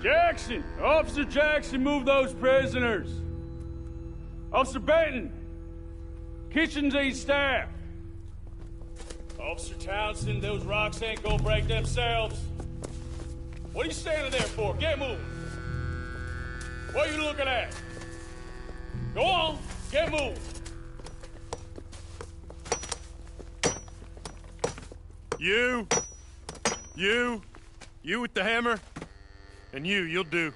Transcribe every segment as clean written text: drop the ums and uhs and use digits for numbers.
Jackson! Officer Jackson, move those prisoners! Officer Benton! Kitchens aid staff! Officer Townsend, those rocks ain't gonna break themselves. What are you standing there for? Get moving! What are you looking at? Go on, get moving! You with the hammer? And you'll do.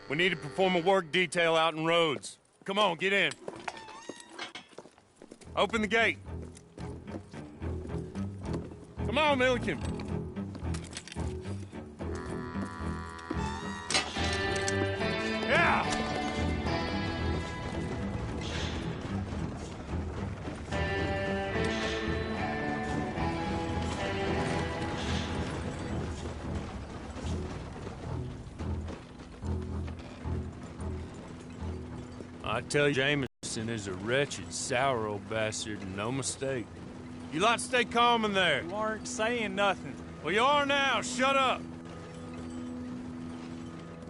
We need to perform a work detail out in Rhodes. Come on, get in. Open the gate. Come on, Milliken. Yeah! I tell you, Jameson is a wretched, sour old bastard, and no mistake. You lot stay calm in there. You aren't saying nothing. Well, you are now. Shut up.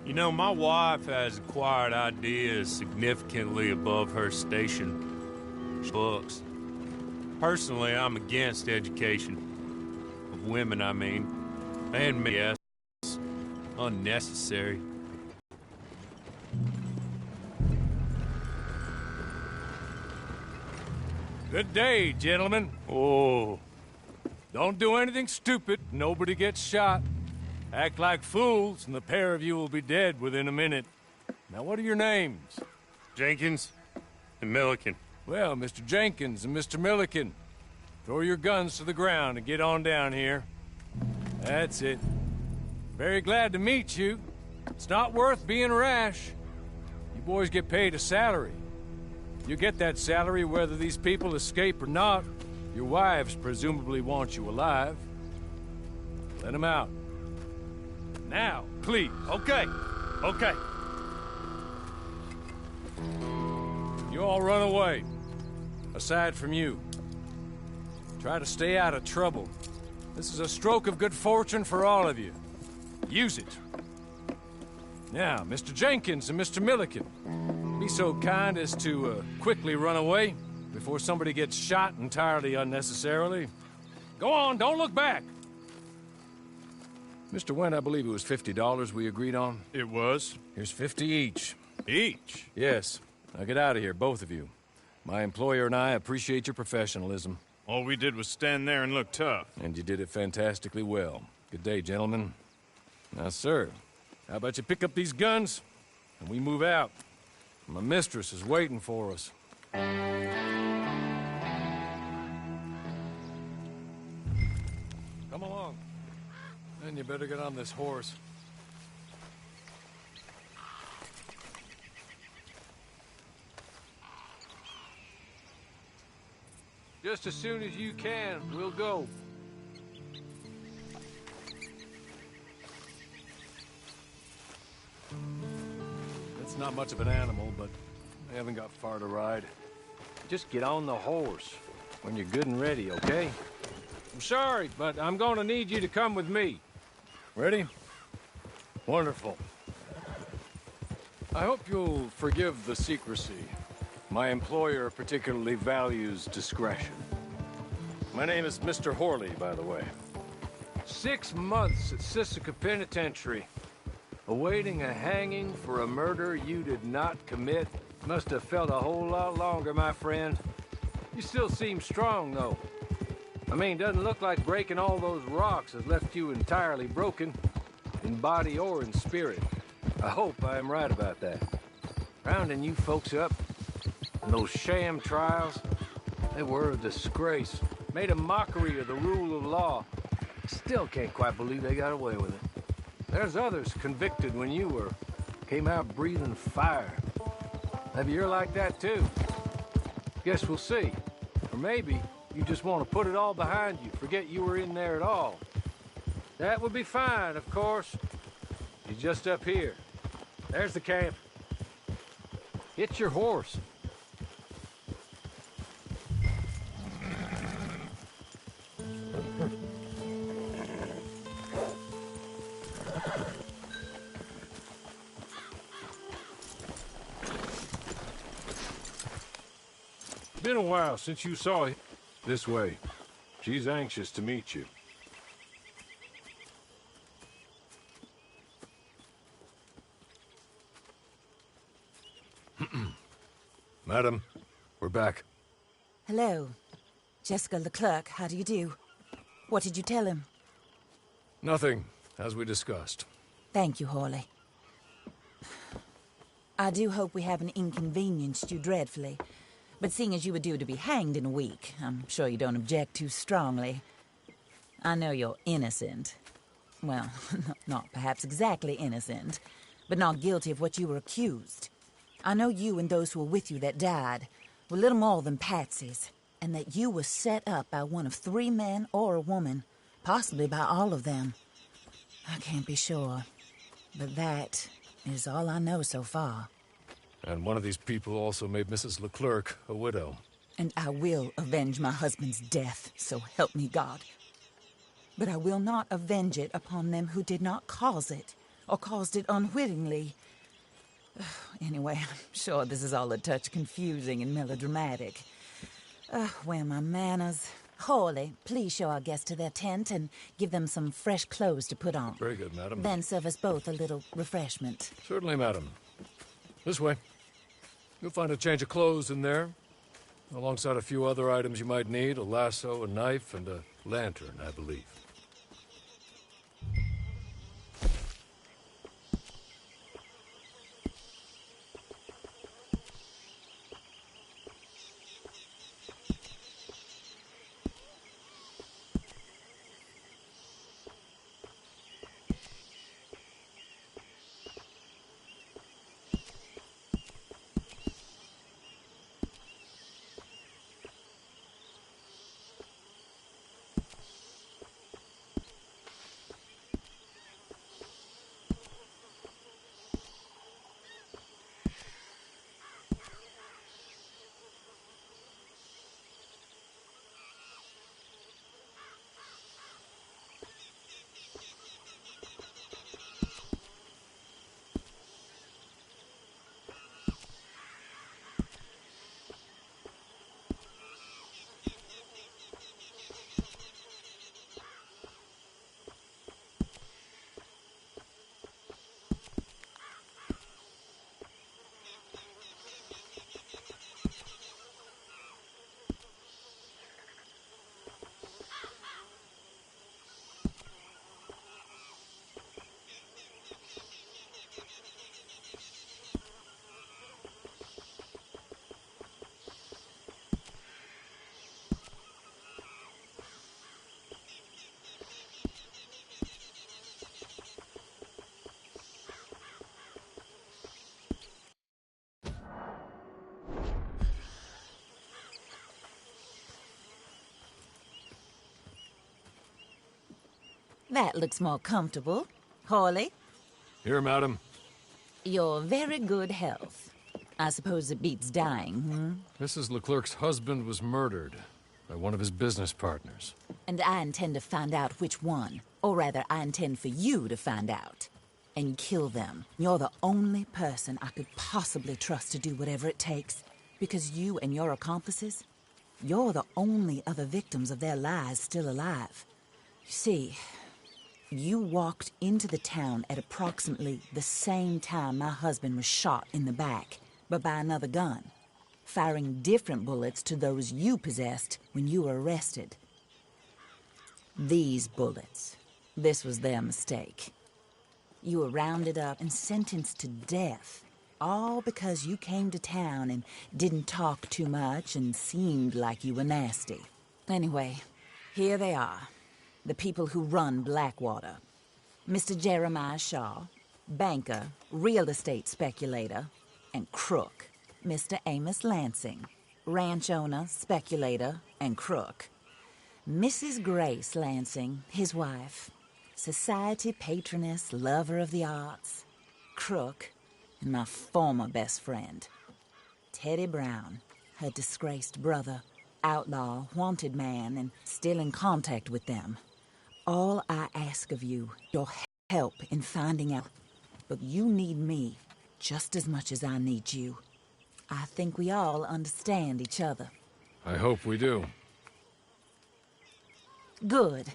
You know, my wife has acquired ideas significantly above her station. Books. Personally, I'm against education. Of women, I mean. And me, yes. Unnecessary. Good day, gentlemen. Oh. Don't do anything stupid. Nobody gets shot. Act like fools, and the pair of you will be dead within a minute. Now, what are your names? Jenkins and Milliken. Well, Mr. Jenkins and Mr. Milliken, throw your guns to the ground and get on down here. That's it. Very glad to meet you. It's not worth being rash. You boys get paid a salary. You get that salary whether these people escape or not. Your wives presumably want you alive. Let them out. Now, please. Okay. You all run away. Aside from you. Try to stay out of trouble. This is a stroke of good fortune for all of you. Use it. Now, Mr. Jenkins and Mr. Milliken, be so kind as to quickly run away before somebody gets shot entirely unnecessarily. Go on, don't look back. Mr. Wendt, I believe it was $50 we agreed on. It was. Here's 50 each. Each? Yes. Now get out of here, both of you. My employer and I appreciate your professionalism. All we did was stand there and look tough. And you did it fantastically well. Good day, gentlemen. Now, sir, how about you pick up these guns and we move out? My mistress is waiting for us. Come along. Then you better get on this horse. Just as soon as you can, we'll go. It's not much of an animal, but I haven't got far to ride. Just get on the horse when you're good and ready, okay? I'm sorry, but I'm gonna need you to come with me. Ready? Wonderful. I hope you'll forgive the secrecy. My employer particularly values discretion. My name is Mr. Horley, by the way. 6 months at Sisika Penitentiary. Awaiting a hanging for a murder you did not commit. Must have felt a whole lot longer, my friend. You still seem strong, though. I mean, doesn't look like breaking all those rocks has left you entirely broken, in body or in spirit. I hope I am right about that. Rounding you folks up, and those sham trials, they were a disgrace. Made a mockery of the rule of law. Still can't quite believe they got away with it. There's others convicted when you were. Came out breathing fire. Maybe you're like that too. Guess we'll see. Or maybe you just want to put it all behind you, forget you were in there at all. That would be fine, of course. You're just up here. There's the camp. Hit your horse. been a while since you saw him. This way. She's anxious to meet you. Madam, we're back. Hello. Jessica Leclerc, how do you do? What did you tell him? Nothing, as we discussed. Thank you, Hawley. I do hope we haven't inconvenienced you dreadfully. But seeing as you were due to be hanged in a week, I'm sure you don't object too strongly. I know you're innocent. Well, not perhaps exactly innocent, but not guilty of what you were accused. I know you and those who were with you that died were little more than patsies, and that you were set up by one of 3 men or a woman, possibly by all of them. I can't be sure, but that is all I know so far. And one of these people also made Mrs. Leclerc a widow. And I will avenge my husband's death, so help me God. But I will not avenge it upon them who did not cause it, or caused it unwittingly. Anyway, I'm sure this is all a touch confusing and melodramatic. Where are my manners? Hawley, please show our guests to their tent and give them some fresh clothes to put on. Very good, madam. Then serve us both a little refreshment. Certainly, madam. This way. You'll find a change of clothes in there, alongside a few other items you might need, a lasso, a knife, and a lantern, I believe. That looks more comfortable. Hawley, Here, madam. your very good health. I suppose it beats dying, hmm? Mrs. Leclerc's husband was murdered by one of his business partners. And I intend to find out which one. Or rather, I intend for you to find out. And kill them. You're the only person I could possibly trust to do whatever it takes. Because you and your accomplices, you're the only other victims of their lies still alive. You see, you walked into the town at approximately the same time my husband was shot in the back, but by another gun, firing different bullets to those you possessed when you were arrested. These bullets, this was their mistake. You were rounded up and sentenced to death, all because you came to town and didn't talk too much and seemed like you were nasty. Anyway, here they are. The people who run Blackwater. Mr. Jeremiah Shaw, banker, real estate speculator, and crook. Mr. Amos Lansing, ranch owner, speculator, and crook. Mrs. Grace Lansing, his wife, society patroness, lover of the arts, crook, and my former best friend. Teddy Brown, her disgraced brother, outlaw, wanted man, and still in contact with them. All I ask of you, your help in finding out. But you need me just as much as I need you. I think we all understand each other. I hope we do. Good.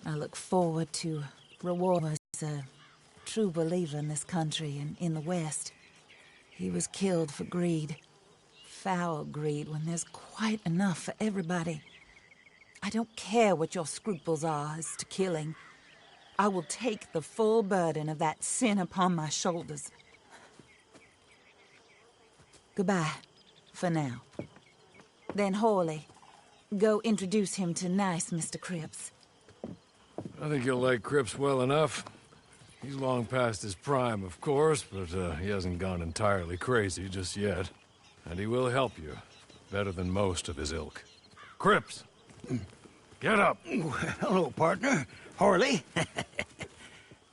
I look forward to reward as a true believer in this country and in the West. He was killed for greed. Foul greed when there's quite enough for everybody. I don't care what your scruples are as to killing. I will take the full burden of that sin upon my shoulders. Goodbye, for now. Then Hawley, go introduce him to nice Mr. Cripps. I think you'll like Cripps well enough. He's long past his prime, of course, but he hasn't gone entirely crazy just yet. And he will help you, better than most of his ilk. Cripps! Get up! Hello, partner. Harley.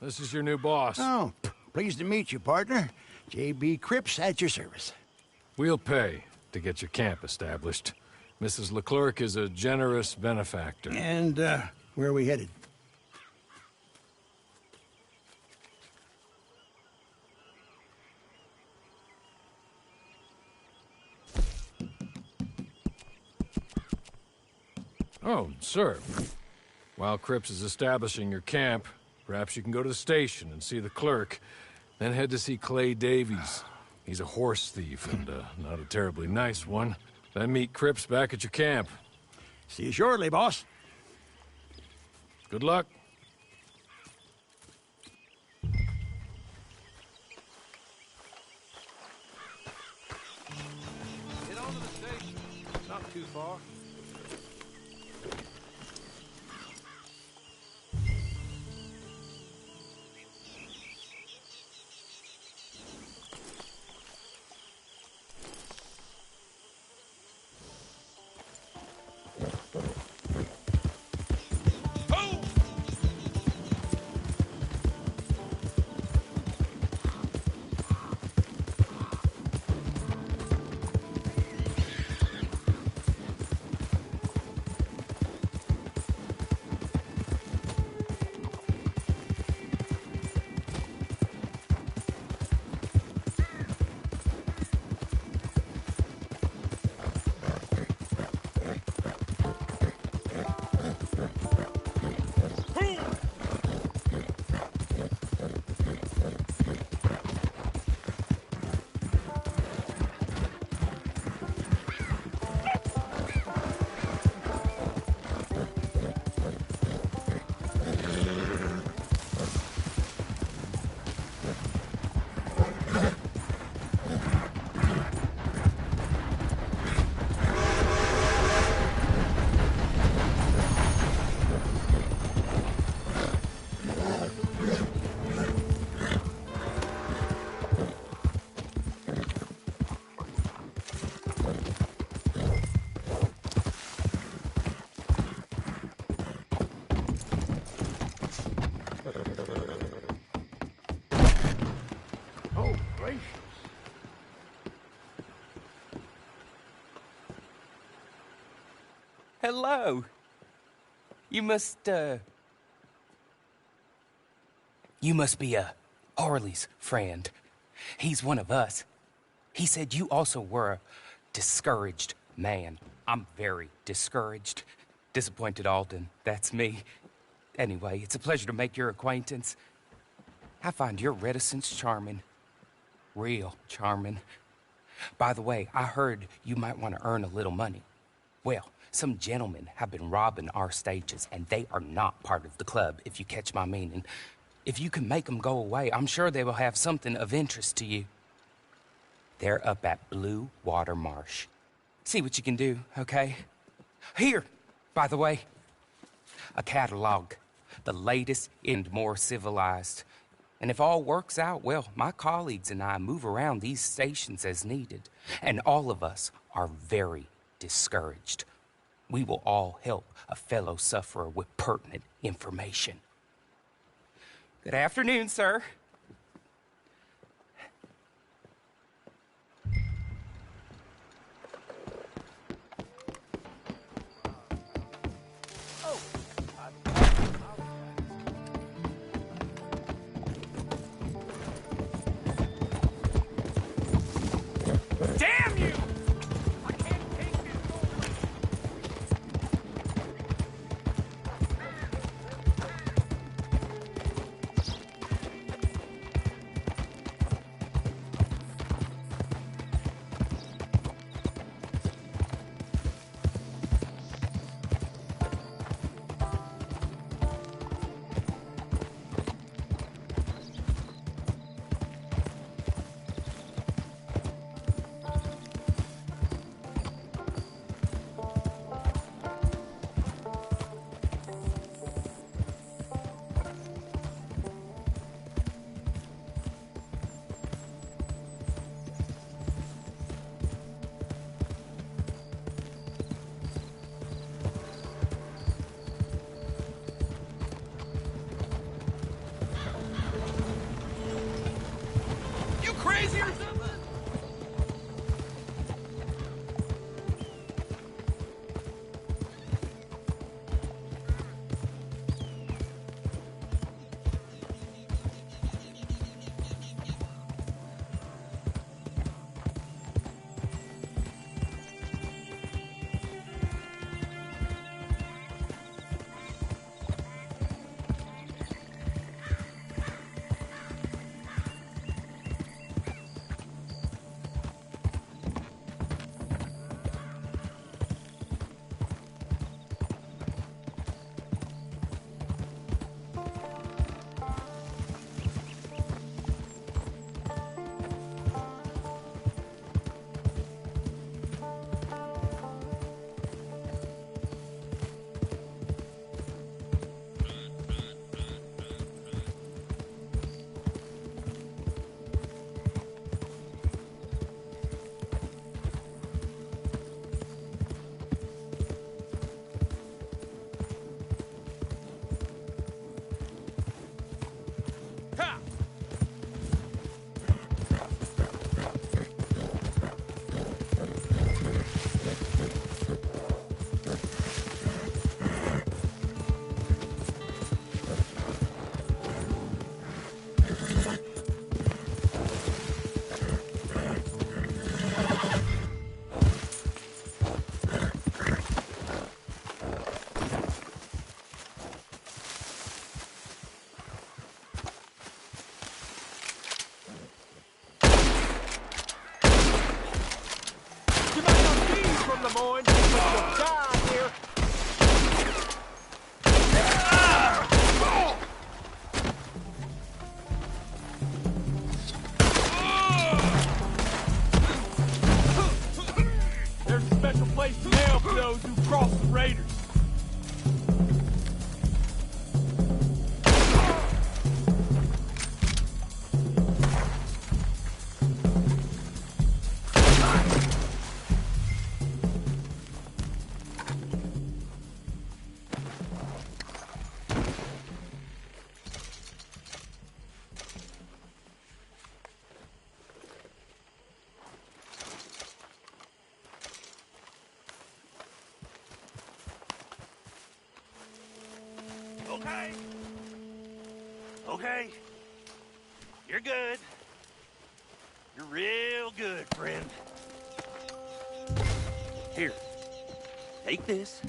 This is your new boss. Oh, pleased to meet you, partner. J.B. Cripps at your service. We'll pay to get your camp established. Mrs. Leclerc is a generous benefactor. And, where are we headed? Oh, sir. While Cripps is establishing your camp, perhaps you can go to the station and see the clerk, then head to see Clay Davies. He's a horse thief, and not a terribly nice one. Then meet Cripps back at your camp. See you shortly, boss. Good luck. Get on to the station. Not too far. Oh, gracious. Hello. You must be, Harley's friend. He's one of us. He said you also were a discouraged man. I'm very discouraged. Disappointed Alden, that's me. Anyway, it's a pleasure to make your acquaintance. I find your reticence charming. Real charming. By the way, I heard you might want to earn a little money. Well, some gentlemen have been robbing our stages, and they are not part of the club, if you catch my meaning. If you can make them go away, I'm sure they will have something of interest to you. They're up at Blue Water Marsh. See what you can do, okay? Here, by the way, a catalog. The latest and more civilized. And if all works out, well, my colleagues and I move around these stations as needed. And all of us are very discouraged. We will all help a fellow sufferer with pertinent information. Good afternoon, sir. Damn you! I can't take this. crazy or something? There's a special place now for those who cross the raiders. Okay. Okay. You're good. You're real good, friend. Here. Take this.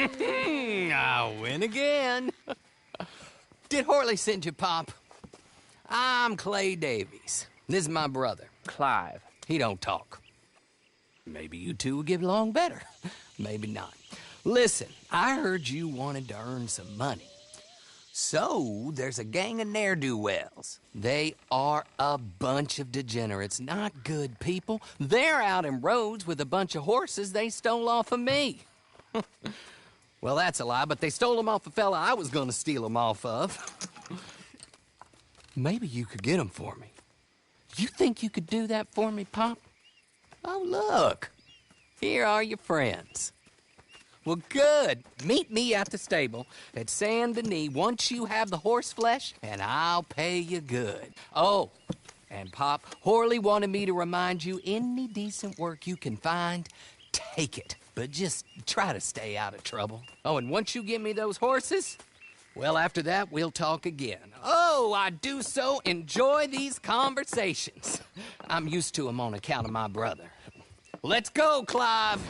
I win again. Did Horley send you, Pop? I'm Clay Davies. This is my brother, Clive. He don't talk. Maybe you two will get along better. Maybe not. Listen, I heard you wanted to earn some money. So, there's a gang of ne'er-do-wells. They are a bunch of degenerates, not good people. They're out in roads with a bunch of horses they stole off of me. Well, that's a lie, but they stole them off a fella I was gonna steal them off of. Maybe you could get them for me. You think you could do that for me, Pop? Oh, look. Here are your friends. Well, good. Meet me at the stable at Saint Denis once you have the horse flesh, and I'll pay you good. Oh, and Pop, Horley wanted me to remind you, any decent work you can find, take it. But just try to stay out of trouble. Oh, and once you give me those horses, well, after that, we'll talk again. Oh, I do so enjoy these conversations. I'm used to them on account of my brother. Let's go, Clive.